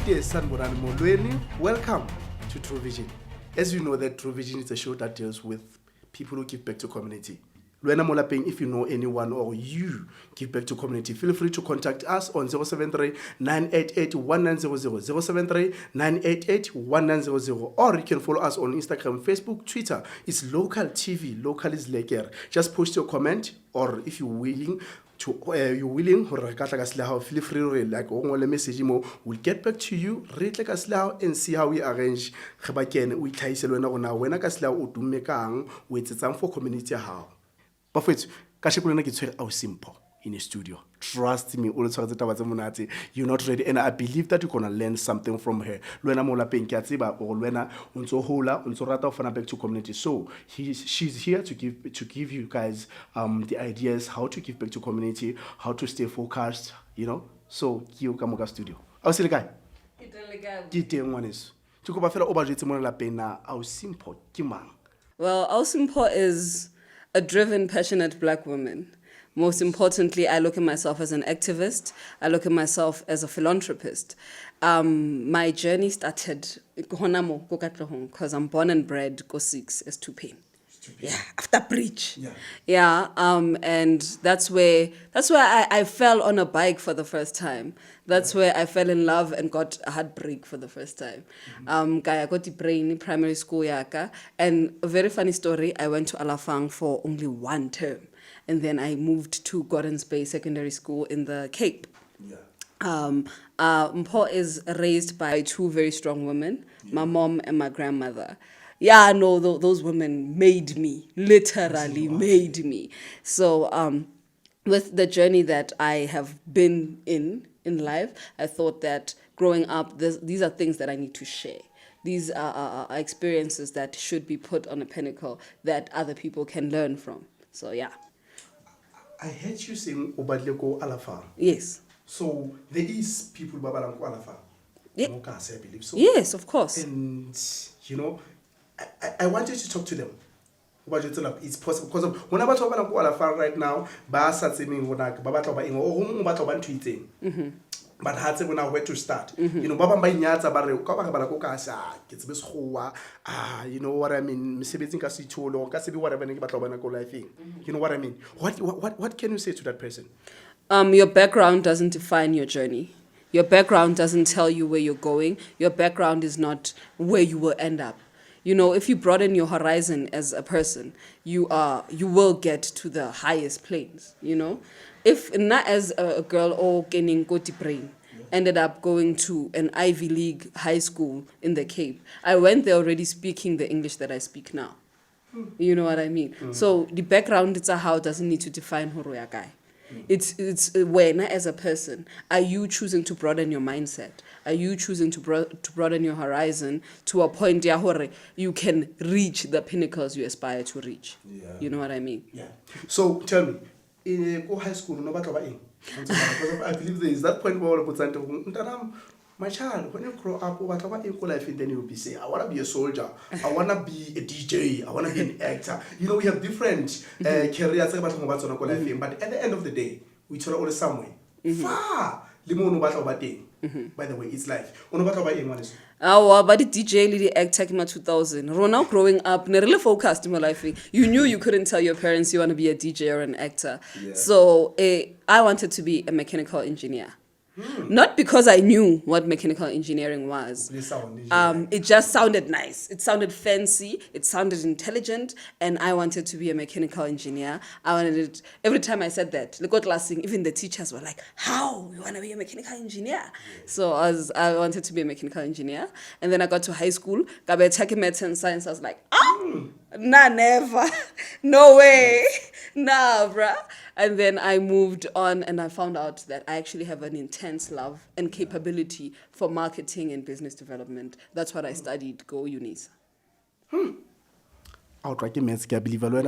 dear Sanborani Molweni, welcome to True Vision. As you know, that True Vision is a show that deals with people who give back to community. Luena Molapeng, if you know anyone or you give back to community, feel free to contact us on 073-988-1900, 073-988-1900, or you can follow us on Instagram, Facebook, Twitter. It's Local TV, Local is Leker. Just post your comment, or if you're willing, feel free like message mo, we'll get back to you and see how we arrange we for community how but for it simple in a studio. Trust me, you're not ready, and I believe that you're gonna learn something from her. Luena Molapeng or Luena unso hola unso rata ofana back to community. So she's here to give you guys the ideas how to give back to community, how to stay focused, you know. So Kio Kamoga Studio. I'll see the guy. Well, our simple is a driven, passionate black woman. Most importantly, I look at myself as an activist. I look at myself as a philanthropist. My journey started because I'm born and bred Go6 as Tupain. Yeah, after bridge. Yeah. And that's where I fell on a bike for the first time. That's where I fell in love and got a heartbreak for the first time. I got the brain primary school yaka, and a very funny story. I went to Alafang for only one term, and then I moved to Gordon's Bay Secondary School in the Cape. Mpo is raised by two very strong women, my mom and my grandmother. Yeah, no, those women made me, literally made me. So with the journey that I have been in life, I thought that growing up, these are things that I need to share. These are experiences that should be put on a pinnacle that other people can learn from. So, yeah. I heard you saying Obadleko Alafa. Yes. So there is people Babalanko Alafa. Yeah. I believe so. Yes, of course. And, you know, I want you to talk to them. It's possible because when I talk about Alafa right now, but hard when I where to start. You know, Baba Nyata Bare, you know what I mean? You know what I mean? What can you say to that person? Your background doesn't define your journey. Your background doesn't tell you where you're going. Your background is not where you will end up. You know, if you broaden your horizon as a person, you will get to the highest planes, you know. If not as a girl or getting Goti brain, ended up going to an Ivy League high school in the Cape, I went there already speaking the English that I speak now. You know what I mean? So the background it's a how doesn't need to define who you are guy. It's when as a person, are you choosing to broaden your mindset? Are you choosing to broaden your horizon to a point where you can reach the pinnacles you aspire to reach? Yeah. You know what I mean? Yeah. So tell me, in high school, no matter what, I believe there is that point where my child, when you grow up, whatever in life, then you'll be saying, I want to be a soldier, I want to be a DJ, I want to be an actor. You know, we have different careers, but at the end of the day, we try all somewhere. Far! By the way, it's life. But the DJ, the actor, in 2000. Now growing up, not really focused in my life. You knew you couldn't tell your parents you want to be a DJ or an actor. Yeah. So I wanted to be a mechanical engineer. Not because I knew what mechanical engineering was. It just sounded nice. It sounded fancy. It sounded intelligent. And I wanted to be a mechanical engineer. I wanted it. Every time I said that, even the teachers were like, how? You want to be a mechanical engineer? Yeah. So I wanted to be a mechanical engineer. And then I got to high school, got taking maths and science. I was like, nah, never. No way. Nah, bruh. And then I moved on and I found out that I actually have an intense love and capability for marketing and business development. That's what I studied, Go Unis. I'll try to make a believer. 1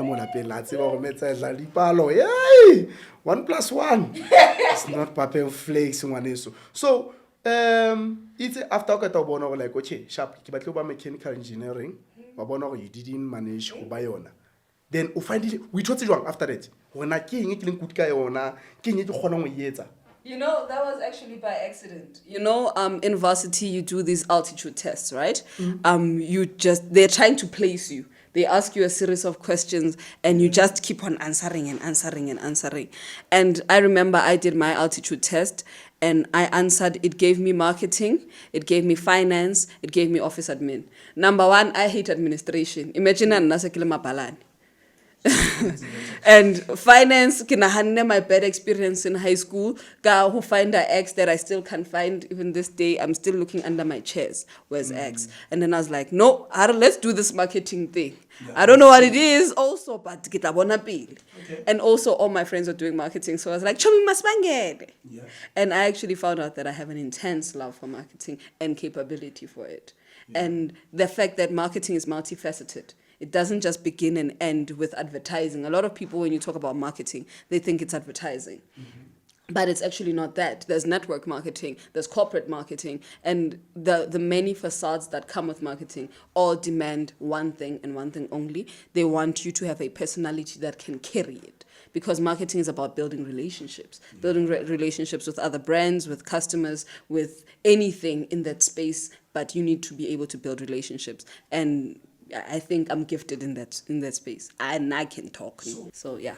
+ 1. It's not paper flakes. So, it's after I got like, okay, sharp, mechanical engineering, you didn't manage to buy on. Then we find it, we taught it wrong after that. When I came, it good guy on, You know, that was actually by accident. You know, in varsity you do these altitude tests, right? They're trying to place you. They ask you a series of questions and you just keep on answering and answering and answering. And I remember I did my altitude test and I answered, it gave me marketing, it gave me finance, it gave me office admin. Number one, I hate administration. Imagine mabalani. And finance, my bad experience in high school, who find an X that I still can't find even this day. I'm still looking under my chairs. Where's X? And then I was like, no, let's do this marketing thing. Yeah. I don't know what it is also, but get a bona bill. And also all my friends were doing marketing. So I was like, Chomi masbanged. Yeah. And I actually found out that I have an intense love for marketing and capability for it. Yeah. And the fact that marketing is multifaceted. It doesn't just begin and end with advertising. A lot of people, when you talk about marketing, they think it's advertising. But it's actually not that. There's network marketing, there's corporate marketing, and the many facades that come with marketing all demand one thing and one thing only. They want you to have a personality that can carry it. Because marketing is about building relationships, building relationships with other brands, with customers, with anything in that space. But you need to be able to build relationships. And I think I'm gifted in that space, and I can talk. So yeah.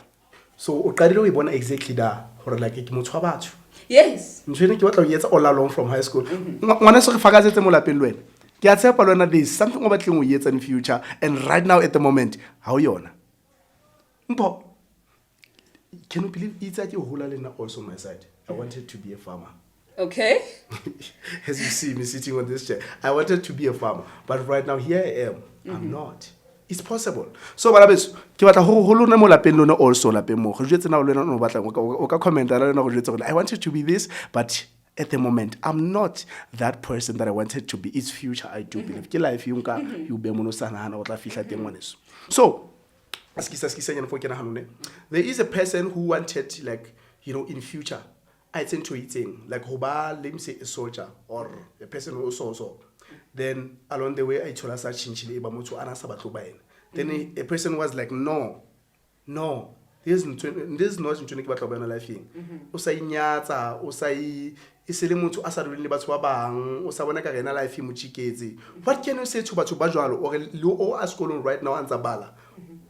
So o qadile o bona exactly da hore like ke motho wa batho. Yes. Ntshwene ke batla o yetsa all along from high school. Ngwana se re fakazetse mo lapeng le wena. Ke a tshepa le wena there is something o batleng o yetsa in future, and right now at the moment ha o yona. Mpo, can you believe it's like you hola lena also on my side? I wanted to be a farmer. Okay. As you see me sitting on this chair, I wanted to be a farmer, but right now here I am. I'm not. It's possible. So balabes ke batla ho lona mo lapeng lona also lapeng mo go jetse na o lona no batla o ka commenta la lona go jetse gore I wanted to be this, but at the moment I'm not that person that I wanted to be. It's future, I do believe ke life yunka you be mono sana na o tla fihla teng ngwaneso. So there is a person who wanted, like, you know, in future I tend to eating like hoba, let me say a soldier or a person who also. Then along the way I told us that then a person was like, no, this is not into life. Usai nyata, usai isele motho asa really batho ba bang, o sa bona ka rena life mo chiketse. What can you say to batho ba jwalo or lo o askolong right now anzabala?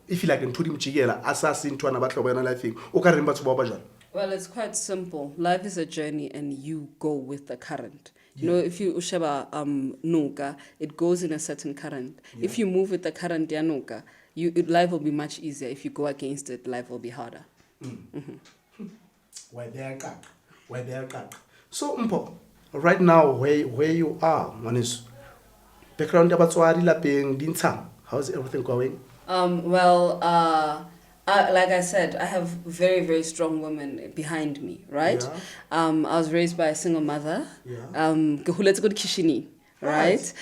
If you like ntudi mchigela assassin to ana batho ba bona life o ka reng batho ba jwalo? Well, it's quite simple. Life is a journey and you go with the current. You know, if you ushaba nuka, it goes in a certain current. Yeah. If you move with the current nuka, life will be much easier. If you go against it, life will be harder. Why there, so Mpo, right now where you are, one is background abatswari lapeng dintshang. How's everything going? Like I said, I have very, very strong women behind me, right? Yeah. I was raised by a single mother. Yeah. Right?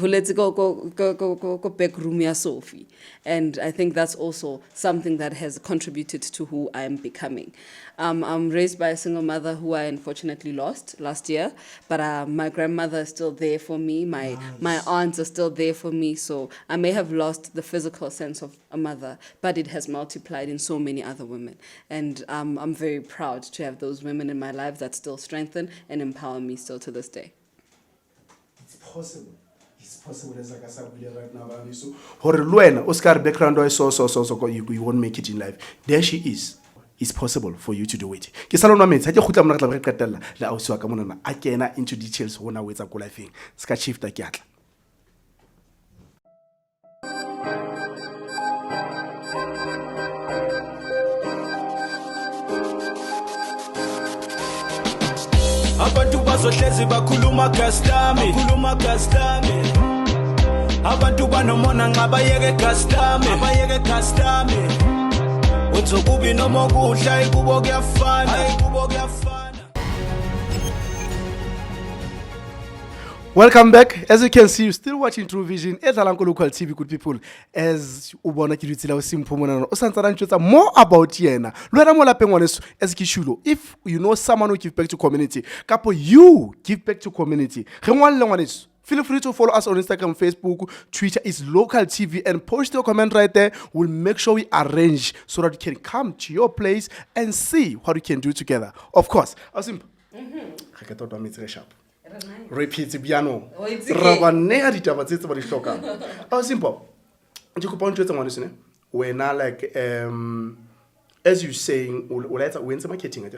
Let's go back room ya Sophie. And I think that's also something that has contributed to who I am becoming. I'm raised by a single mother who I unfortunately lost last year, but my grandmother is still there for me. My aunts are still there for me. So I may have lost the physical sense of a mother, but it has multiplied in so many other women. And I'm very proud to have those women in my life that still strengthen and empower me still to this day. It's possible. It's possible as like I said right now. So, Luena, Oscar background you won't make it in life. There she is. It's possible for you to do it. Ke salona metsi ha ke khutla mona tla re qetella la ausi wa ka mona a kena into details hona wetsa go life eng. Ska shifta ke atla. Abantu bazohlezi bakhuluma gastami abantu banomona ngabayeke gastami uzokubi noma ukudla ikubo kuyafana. Welcome back. As you can see, you're still watching True Vision at Alanko Local TV, good people. As ubona ki dutila o simpo mona o santsana ntshotsa more about yena. Lwena mo lapeng ngwaneso as ke shulo. If you know someone who give back to community, kapo you give back to community. Re ngwalle ngwaneso Feel free to follow us on Instagram, Facebook, Twitter is Local TV, and post your comment right there. We'll make sure we arrange so that you can come to your place and see what we can do together. Of course, Asim. I thought I'm sharp. Repeat piano. Rabanea ditaba tse ba di hlokang. Asim. When I like as you saying, when marketing,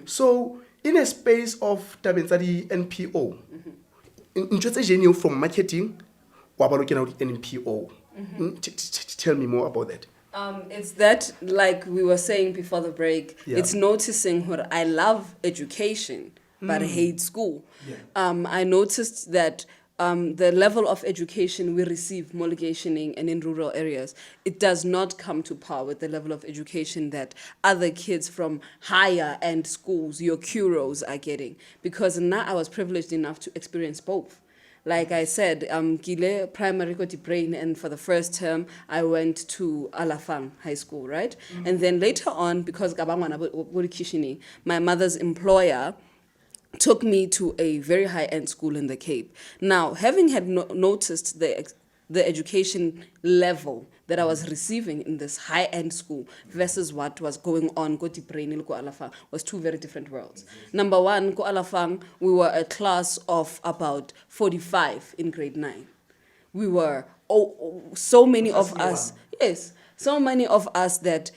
so in a space of NPO, in from marketing, NPO. Tell me more about that. It's that, like we were saying before the break, it's noticing what I love education, but hate school. I noticed that the level of education we receive, homologationing and in rural areas, it does not come to par with the level of education that other kids from higher end schools, your curos, are getting. Because now I was privileged enough to experience both. Like I said, Gile primary got brain, and for the first term, I went to Alafang High School, right? And then later on, because my mother's employer took me to a very high-end school in the Cape. Now, having had noticed the education level that I was receiving in this high-end school versus what was going on go Alafang was two very different worlds. Number one, go Alafang, we were a class of about 45 in grade 9. We were so many of us, so many of us that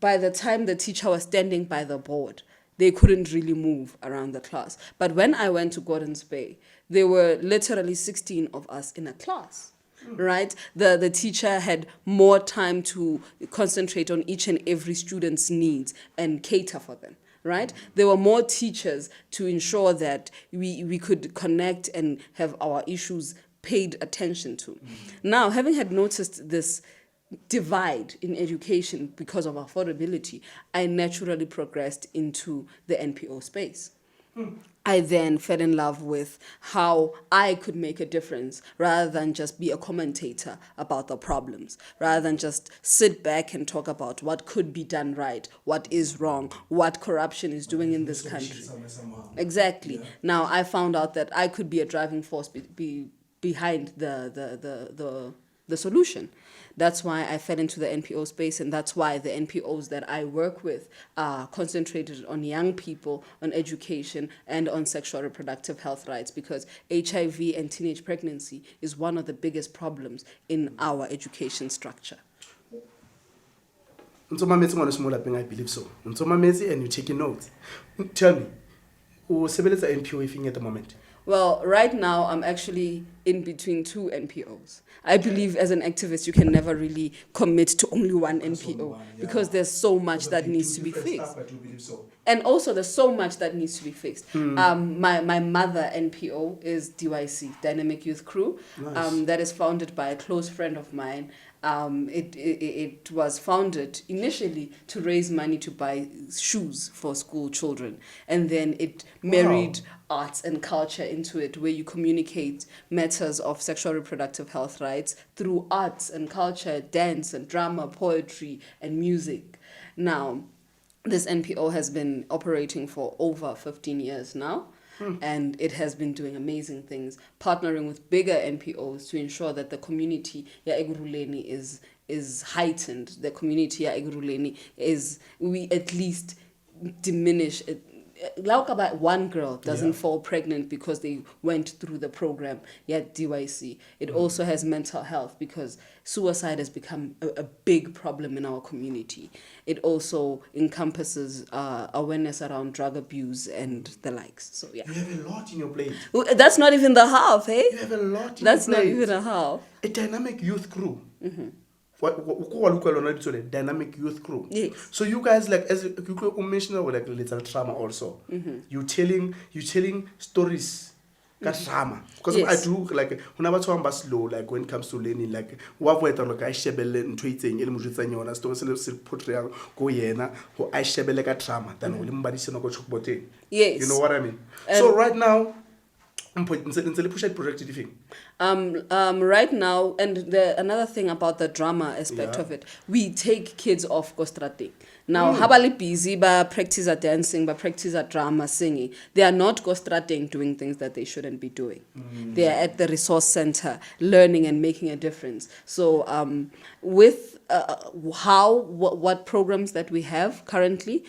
by the time the teacher was standing by the board, they couldn't really move around the class. But when I went to Gordon's Bay, there were literally 16 of us in a class, right? The teacher had more time to concentrate on each and every student's needs and cater for them, right? There were more teachers to ensure that we could connect and have our issues paid attention to. Now, having had noticed this divide in education because of affordability, I naturally progressed into the NPO space. I then fell in love with how I could make a difference rather than just be a commentator about the problems, rather than just sit back and talk about what could be done right, what is wrong, what corruption is doing in this country. Exactly. Now I found out that I could be a driving force behind the solution. That's why I fell into the NPO space, and that's why the NPOs that I work with are concentrated on young people, on education, and on sexual reproductive health rights, because HIV and teenage pregnancy is one of the biggest problems in our education structure. I believe so. And you're taking notes. Tell me, who's the NPO at the moment? Well, right now, I'm actually in between two NPOs. I believe as an activist, you can never really commit to only one NPO because there's so much that needs to be fixed. And also, there's so much that needs to be fixed. My mother NPO is DYC, Dynamic Youth Crew. Nice. That is founded by a close friend of mine. It was founded initially to raise money to buy shoes for school children. And then it married arts and culture into it, where you communicate matters of sexual reproductive health rights through arts and culture, dance and drama, poetry and music. Now, this NPO has been operating for over 15 years now. And it has been doing amazing things, partnering with bigger NPOs to ensure that the community ya Eguruleni is heightened. The community ya Eguruleni we at least diminish it. Like about one girl doesn't fall pregnant because they went through the program, yet DYC. It also has mental health because suicide has become a big problem in our community. It also encompasses awareness around drug abuse and the likes. So yeah. You have a lot in your plate. That's not even the half, hey? You have a lot in your plate. That's not even a half. A dynamic youth crew. Dynamic youth crew. Yes. So you guys, like, as you mentioned, like little trauma also. You telling stories. Drama. Because I do, like, when I was slow, like when it comes to learning, like what way to look I shebele and tweeting el mujitsanyona stories put real go yena who I shebele ka drama than ulimbadisi no go chukbote. Yes. You know what I mean? So right now, right now, and another thing about the drama aspect of it, we take kids off Kostrate. Now, habali busy, ba practice at dancing, ba practice at drama, singing. They are not go-strating doing things that they shouldn't be doing. They are at the resource center, learning and making a difference. So, with what programs that we have currently,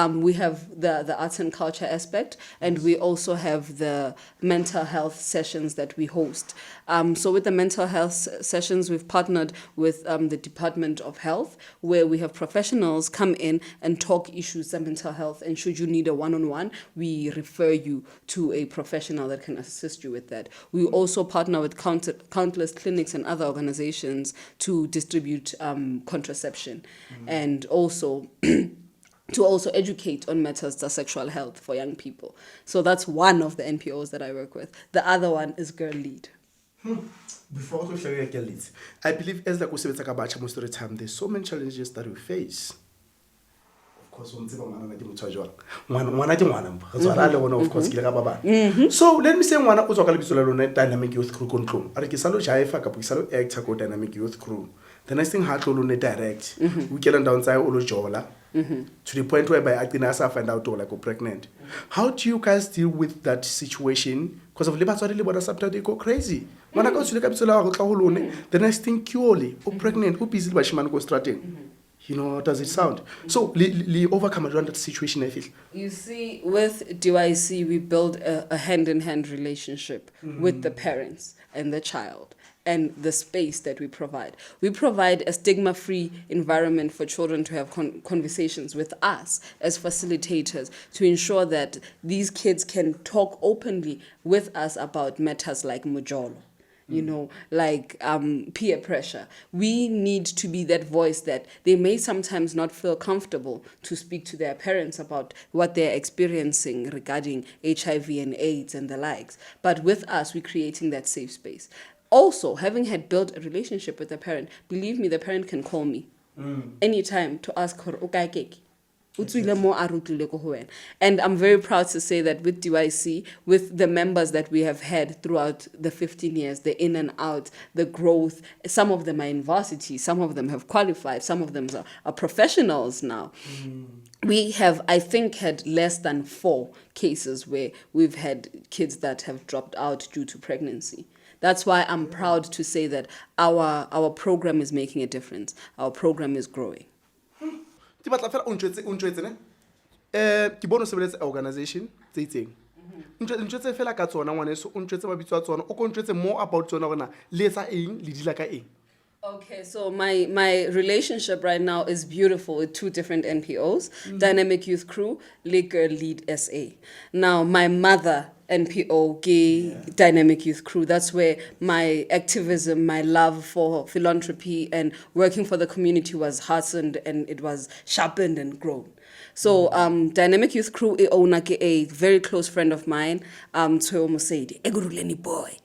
we have the arts and culture aspect, and we also have the mental health sessions that we host. So with the mental health sessions, we've partnered with the Department of Health, where we have professionals come in and talk issues of mental health. And should you need a one-on-one, we refer you to a professional that can assist you with that. We also partner with countless clinics and other organizations to distribute contraception, and also to also educate on matters of sexual health for young people. So that's one of the NPOs that I work with. The other one is Girl Lead. Before we share your leads, I believe as like we say most of the time, there's so many challenges that we face. Of course, of course, so let me say one of the dynamic youth crew control. I salo jaifa kapo salo actor ko dynamic youth crew. The next thing hard to direct. We get on downside olo jola. To the point where by acting as I find out like we're pregnant. How do you guys deal with that situation? Because of liberty sometimes they go crazy. When I go to the capital, the next thing purely, pregnant, who busy by Shiman go strating. You know, how does it sound? So, overcome around that situation, I feel. You see, with DYC, we build a hand-in-hand relationship with the parents and the child and the space that we provide. We provide a stigma-free environment for children to have conversations with us as facilitators to ensure that these kids can talk openly with us about matters like mojolo. You know, like peer pressure. We need to be that voice that they may sometimes not feel comfortable to speak to their parents about what they're experiencing regarding HIV and AIDS and the likes. But with us, we're creating that safe space. Also, having had built a relationship with the parent, believe me, the parent can call me anytime to ask her, okay, and I'm very proud to say that with DYC, with the members that we have had throughout the 15 years, the in and out, the growth, some of them are in varsity, some of them have qualified, some of them are professionals now. We have, I think, had less than 4 cases where we've had kids that have dropped out due to pregnancy. That's why I'm proud to say that our program is making a difference. Our program is growing. Ke batla fela o ntjwetse ne ke bona o sebeletsa organization tse itseng ntjwetse fela ka tsona ngwaneso o ntjwetse mabitso a tsona o ko ntjwetse more about tsona gona le etsa eng le dila ka eng. Okay, so my relationship right now is beautiful with 2 different NPOs, Dynamic Youth Crew, Girl Lead SA. Now, my mother NPO, Dynamic Youth Crew, that's where my activism, my love for philanthropy and working for the community was heartened and it was sharpened and grown. So Dynamic Youth Crew owner ke a very close friend of mine, Tsoyo Mosedi, Eguruleni boy.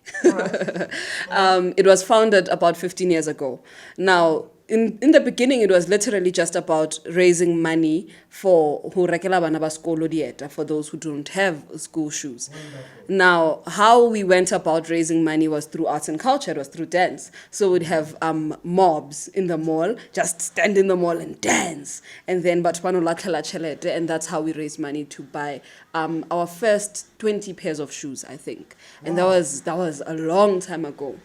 It was founded about 15 years ago. Now, in the beginning, it was literally just about raising money for for those who don't have school shoes. Now, how we went about raising money was through arts and culture. It was through dance. So we'd have mobs in the mall, just stand in the mall and dance. And then, and that's how we raised money to buy our first 20 pairs of shoes, I think. And that was a long time ago.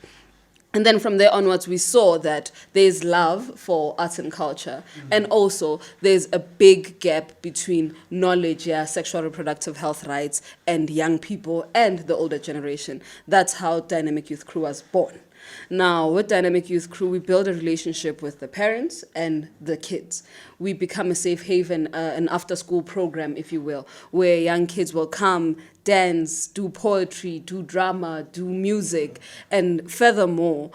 And then from there onwards, we saw that there's love for arts and culture. And also, there's a big gap between knowledge, sexual reproductive health rights, and young people and the older generation. That's how Dynamic Youth Crew was born. Now, with Dynamic Youth Crew, we build a relationship with the parents and the kids. We become a safe haven, an after-school program, if you will, where young kids will come, dance, do poetry, do drama, do music, and furthermore,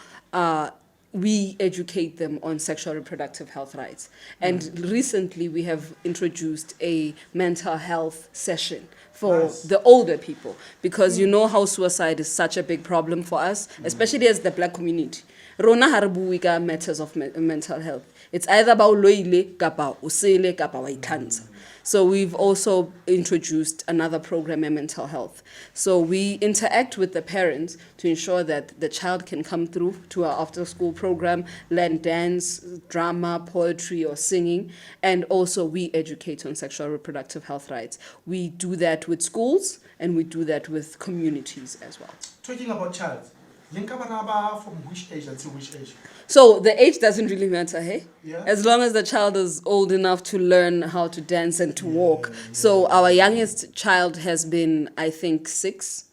we educate them on sexual reproductive health rights. And recently, we have introduced a mental health session for the older people, because you know how suicide is such a big problem for us, especially as the black community. Rona ha re bue ka matters of mental health. It's either ba o loile kapa o sele kapa wa ikhantsha. So we've also introduced another program in mental health. So we interact with the parents to ensure that the child can come through to our after-school program, learn dance, drama, poetry, or singing, and also we educate on sexual reproductive health rights. We do that with schools, and we do that with communities as well. Talking about child, from which age until which age? So the age doesn't really matter, hey? Yeah. As long as the child is old enough to learn how to dance and to walk. So our youngest child has been, I think, 6.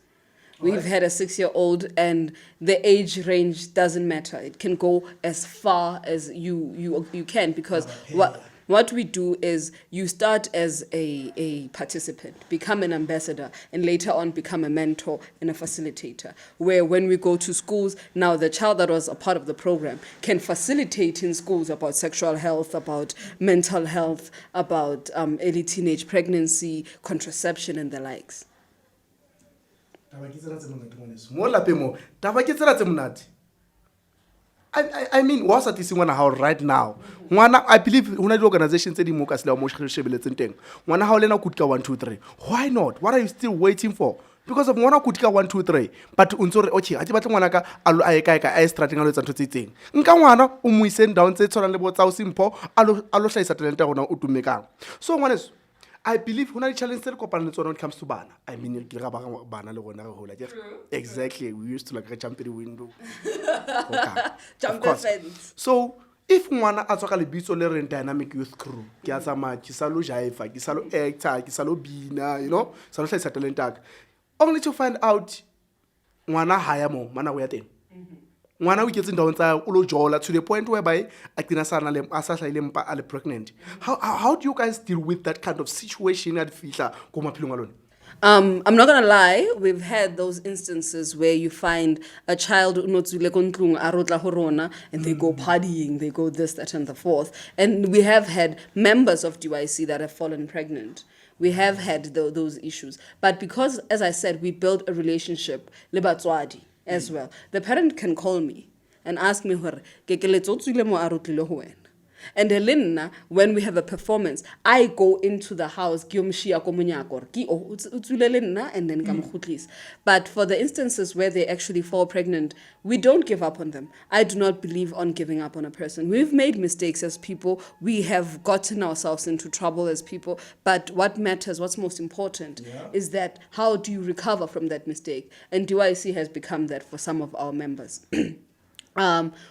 We've had a 6-year-old, and the age range doesn't matter. It can go as far as you can, because what we do is you start as a participant, become an ambassador, and later on become a mentor and a facilitator. Where when we go to schools, now the child that was a part of the program can facilitate in schools about sexual health, about mental health, about early teenage pregnancy, contraception, and the likes. I mean, what's at this one how right now? I believe one of the organizations said one how lena kutka 1 2 3. Why not? What are you still waiting for? Because of one kutka 1 2 3. But unsore okay, ati batla ngwana ka alo a eka a strating alo tsa ntse tseng. Nka ngwana o mo iseng down tse tshwana le botsa o simpho alo hlaisa talent rona o tumekang. So ngwaneso, I believe when I challenge the when it comes to bana. I mean, exactly. We used to like jump in the window. Jump the fence. So if one actually be so learn dynamic youth crew, kisama, kisalo jaifa, kisalo actor, kisalo bina, you know, salo say talent tag, only to find out wana hire mo, mana we aten. Ngwana we getting down ulo jola to the point whereby akina sana le asasa ile mpa ale pregnant. How do you guys deal with that kind of situation at fihla ko maphilong alone? I'm not gonna lie, we've had those instances where you find a child unotsule kontlung arotla horona and they go partying, they go this, that, and the fourth. And we have had members of DYC that have fallen pregnant. We have had those issues. But because, as I said, we built a relationship, libatswadi as well. The parent can call me and ask me, and Helena, when we have a performance, I go into the house, and then But for the instances where they actually fall pregnant, we don't give up on them. I do not believe on giving up on a person. We've made mistakes as people. We have gotten ourselves into trouble as people. But what matters, what's most important, is that how do you recover from that mistake? And DYC has become that for some of our members.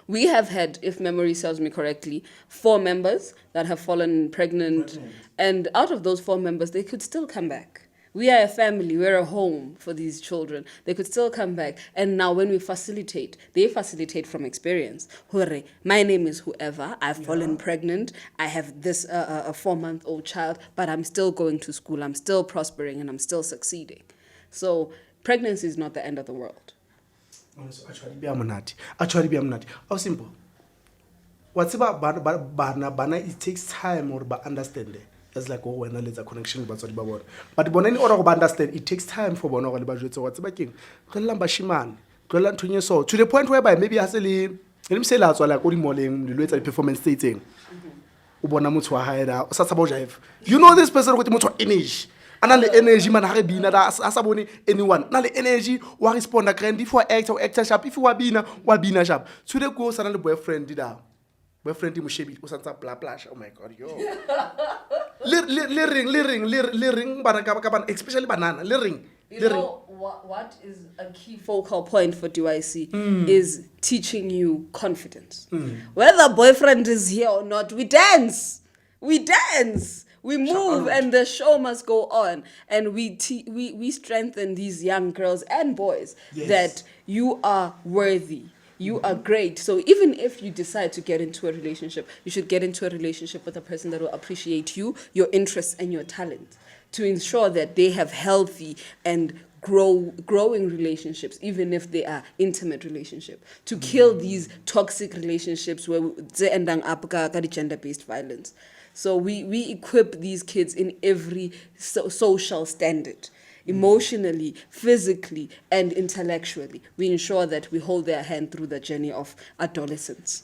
We have had, if memory serves me correctly, 4 members that have fallen pregnant. And out of those 4 members, they could still come back. We are a family, we're a home for these children. They could still come back. And now when we facilitate, they facilitate from experience. Hore, my name is whoever, I've fallen pregnant, I have this a 4-month-old child, but I'm still going to school, I'm still prospering, and I'm still succeeding. So pregnancy is not the end of the world. Actually, be amnati. How simple. What's about bana? It takes time or understand. It's like when there's a connection with what's about. But when any order understand, it takes time for bono or budget. So what's about king? Shiman, so to the point whereby maybe asali, let me say that's like only morning the later performance stating. Ubona mutwa haida. You know this person with mutwa energy. And the energy man have been asaboni anyone. Now the energy wa respond a grand if you act or actor sharp if you wa bina sharp. So they go and the boyfriend did that. Boyfriend di mushebi usanta bla bla. Oh my god, yo. Liring banana especially banana liring. You know what is a key focal point for DYC is teaching you confidence. Whether boyfriend is here or not, we dance. We dance. We move and the show must go on. And we strengthen these young girls and boys that you are worthy. You are great. So even if you decide to get into a relationship, you should get into a relationship with a person that will appreciate you, your interests, and your talent to ensure that they have healthy and growing relationships, even if they are intimate relationships, to kill these toxic relationships where they end up gender-based violence. So we equip these kids in every social standard. emotionally, physically, and intellectually. We ensure that we hold their hand through the journey of adolescence.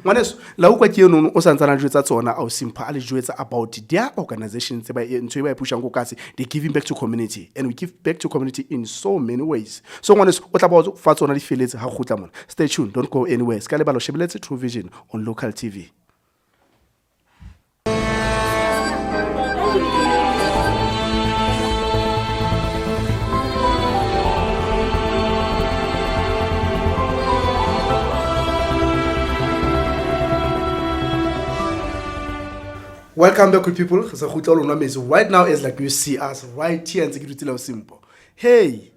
Ngwaneso la o kwa ke eno o sa ntsana jwetsa tsona au simpa a le jwetsa about their organizations ba ntwe ba pushang go kasi they giving back to community and we give back to community in so many ways. So ngwaneso o tla ba fa tsona di feletse ha gutla mona. Stay tuned, don't go anywhere. Ska le balo shebeletse True Vision on local TV. Welcome back, good people. Right now, it's like you see us right here and it's simple. Hey,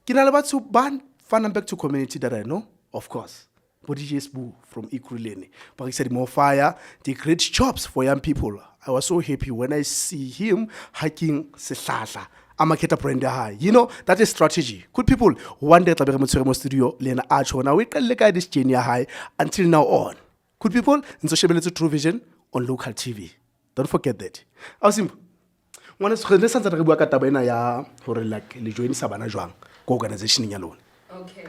can I about to ban fan back to community that I know? Of course. Body Boo from Ikruleni. But he said more fire, they create jobs for young people. I was so happy when I see him hiking Sesasa. Amaketa Brenda High. You know, that is strategy. Good people, one day Taberamo Studio, Lena Archo, now we can look at this junior high until now on. Good people, in social media True Vision on local TV. Don't forget that. Awesome. One is the sense that we work at Tabena for like le join Sabana Juang organization in alone. Okay.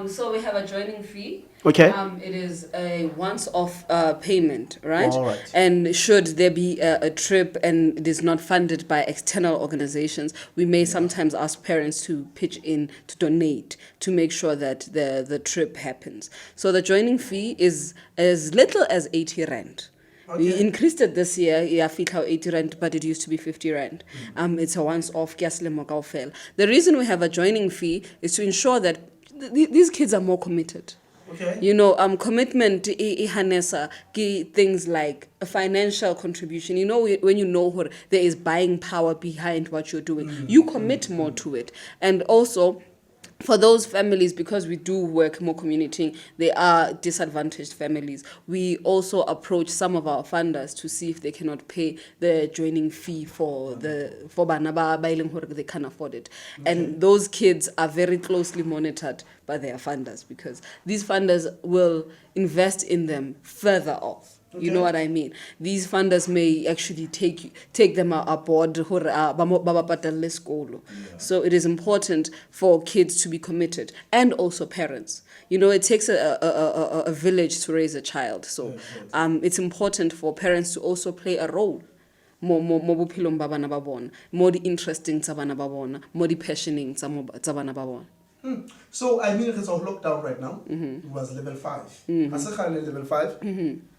So we have a joining fee. Okay. It is a once-off payment, right? All right. And should there be a trip and it is not funded by external organizations, we may sometimes ask parents to pitch in to donate to make sure that the trip happens. So the joining fee is as little as 80 rand. Okay. We increased it this year, 80 rand, but it used to be 50 rand. It's a once-off. The reason we have a joining fee is to ensure that these kids are more committed. Okay. You know, commitment, things like a financial contribution. You know, when you know there is buying power behind what you're doing, you commit more to it. And also, for those families, because we do work more community, they are disadvantaged families. We also approach some of our funders to see if they cannot pay the joining fee for Banaba they can afford it. Okay. And those kids are very closely monitored by their funders because these funders will invest in them further off. Okay. You know what I mean? These funders may actually take them aboard. So it is important for kids to be committed and also parents. You know, it takes a village to raise a child. So it's important for parents to also play a role. More interesting, more passioning. So I mean, it's on lockdown right now. It was level 5. Level 5.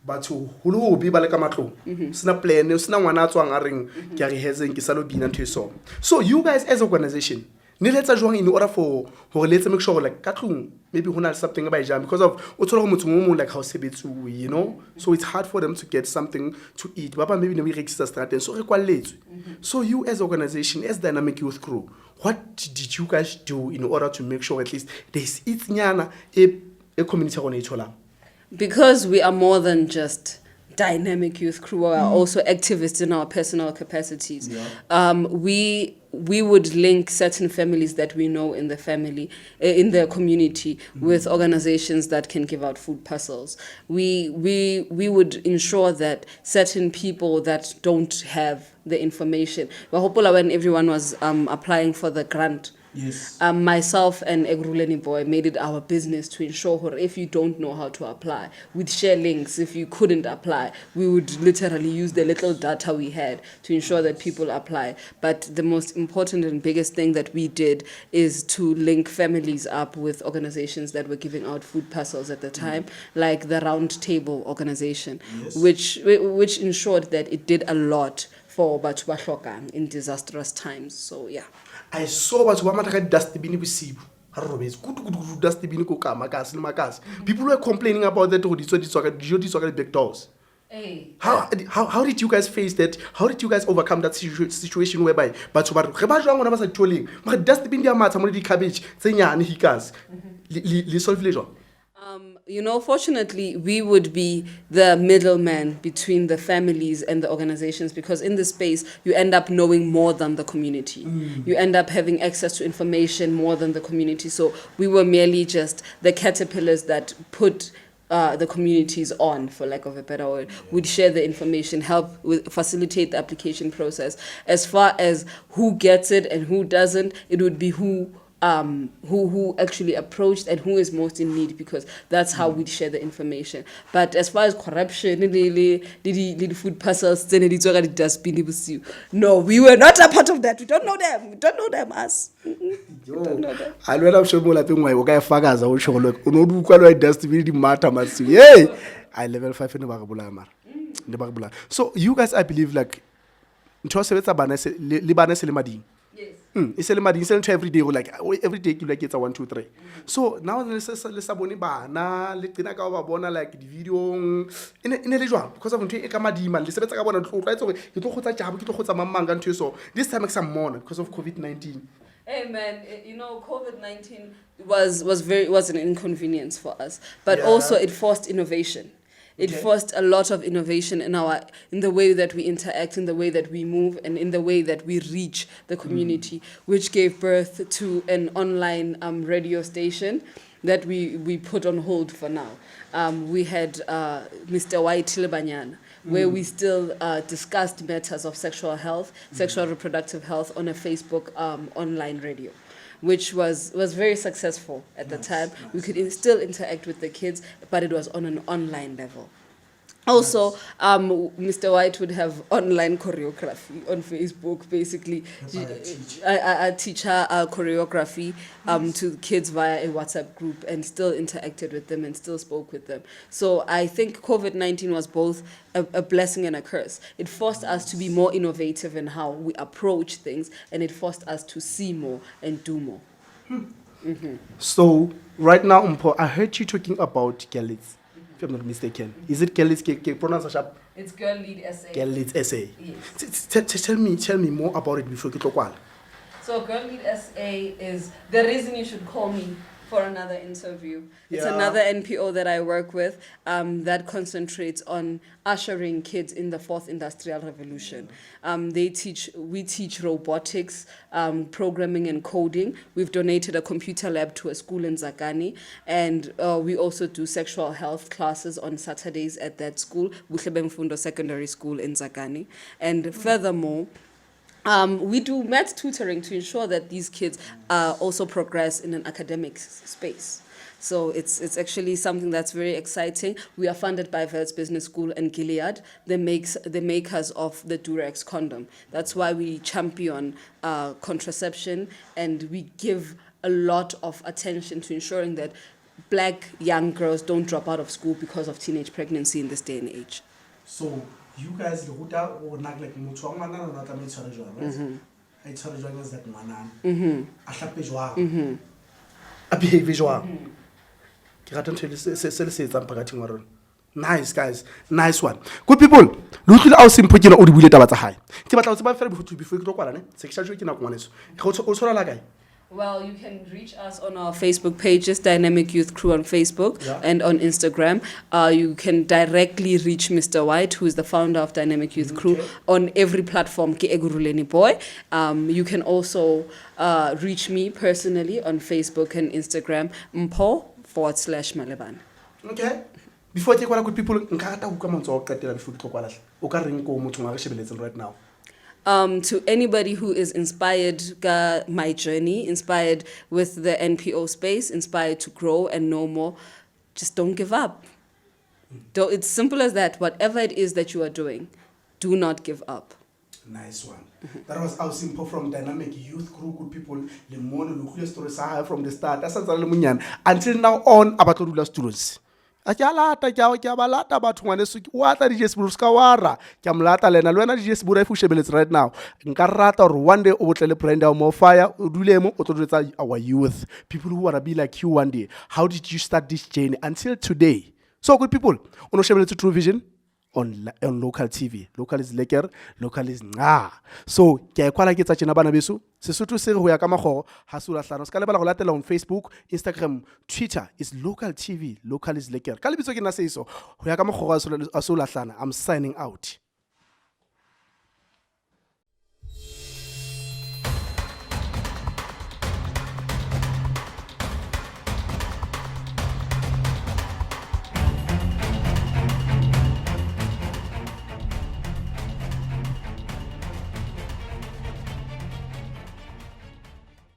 But who be balekamatlo? Sina plan, sina wana tswang a reng ke re hezeng ke salo bina ntwe so. So you guys as organization, ni letsa jwang in order for let's make sure like katlung maybe hona something about jam because of othola go motho mo like how sebetsu, you know? So it's hard for them to get something to eat. Baba maybe ne we register strategy so re kwalletswe. So you as organization, as Dynamic Youth Crew, what did you guys do in order to make sure at least there's itnyana a community on each other? Because we are more than just Dynamic Youth Crew, we are also activists in our personal capacities. Yeah. We would link certain families that we know in the in the community with organizations that can give out food parcels. We would ensure that certain people that don't have the information, when everyone was applying for the grant, yes. Myself and Egruleni Boy made it our business to ensure if you don't know how to apply, we'd share links. If you couldn't apply, we would literally use the little data we had to ensure that people apply. But the most important and biggest thing that we did is to link families up with organizations that were giving out food parcels at the time, like the Round Table organization, yes. which ensured that it did a lot for Batho ba hlokang in disastrous times. So yeah. I saw what Wamata dustbin with good dustbin people were complaining about that back doors. Hey. How did you guys face that? How did you guys overcome that situation whereby dustbin cabbage you know, fortunately, we would be the middleman between the families and the organizations because in this space, you end up knowing more than the community. You end up having access to information more than the community. So we were merely just the caterpillars that put the communities on, for lack of a better word. We'd share the information, help with facilitate the application process. As far as who gets it and who doesn't, it would be who actually approached and who is most in need, because that's how we share the information. But as far as corruption, the food parcels, no, we were not a part of that. We don't know them. We don't know them, us. We don't know them. I know I'm sure more thing why okay fagaza o show look no du kwa lo dustbin di matter masi. Hey, I level 5 in the bagabula mar. The bagabula. So you guys, I believe like ntho sebetsa bana se le bana se le mading. It's every day, like every day you like it's a 1, 2, 3. So now let's saboni ba na le tsena ka ba bona like the video in le jwang because of ntwe e ka madima le sebetsa ka bona tlo tlo ke tlo khotsa jabo ke tlo khotsa mamanga ntwe so this time it's some more because of COVID-19. Hey man, you know, COVID-19 was an inconvenience for us, but also it forced innovation. It forced a lot of innovation in the way that we interact, in the way that we move, and in the way that we reach the community, which gave birth to an online radio station that we put on hold for now. We had Mr. White Tilbanyana, where we still discussed matters of sexual health, sexual reproductive health on a Facebook online radio, which was very successful at the time. We could still interact with the kids, but it was on an online level. Also, Mr. White would have online choreography on Facebook, basically. I teach her choreography to kids via a WhatsApp group and still interacted with them and still spoke with them. So I think COVID-19 was both a blessing and a curse. It forced us to be more innovative in how we approach things, and it forced us to see more and do more. So right now, Mpo, I heard you talking about Girls, if I'm not mistaken. Is it Girls? Pronounce sharp? It's Girl Lead SA. Girl Lead SA. Yes. Tell me more about it before you go. So Girl Lead SA is the reason you should call me for another interview. It's another NPO that I work with that concentrates on ushering kids in the 4th Industrial Revolution. We teach robotics, programming and coding. We've donated a computer lab to a school in Zakani, and we also do sexual health classes on Saturdays at that school, Buhlebemfundo Secondary School in Zakani. And furthermore, we do math tutoring to ensure that these kids also progress in an academic space. So it's actually something that's very exciting. We are funded by Wits Business School and Gilead, the makers of the Durex condom. That's why we champion contraception, and we give a lot of attention to ensuring that Black young girls don't drop out of school because of teenage pregnancy in this day and age. So you guys the huta or not like mutual manana or not a mutual right? I tell you is that manan. A happy joie. A behavior joie. Nice guys, nice one. Good people, look at how simple you know the bullet about high. Before you talk about it, sexual joke in a one is also like guy. Well, you can reach us on our Facebook pages, Dynamic Youth Crew on Facebook and on Instagram. You can directly reach Mr. White, who is the founder of Dynamic Youth Crew, on every platform, Ke Eguruleni Boy. You can also reach me personally on Facebook and Instagram, Mpo/Maleban. Okay. Before I take one good people, Nkata come on talk before you talk about it. Right now. To anybody who is inspired by my journey, inspired with the NPO space, inspired to grow and know more, just don't give up. It's simple as that. Whatever it is that you are doing, do not give up. Nice one. That was our simple from Dynamic Youth Crew. Good people, the more the stories I have from the start. That's until now on about the students. Akyalata kyabalata batho ngwane wa tla DJ Siburu ska wara kya mlata lena lwena DJ Siburu ifu shebeletse right now nka rata or one day o botlele brand ya mo fire o dulemo o tloetsa our youth, people who want to be like you one day. How did you start this journey until today? So good people, ono shebeletse True Vision on local TV. Local is lekker, local is nga. So ke kwala ke tsa tsena bana besu Sesotho se go ya ka magoro ha sula hlano ska lebala go latela on Facebook, Instagram, Twitter is local TV, local is lekker. Ka lebitso ke na se iso go ya ka magoro a sula hlana. I'm signing out.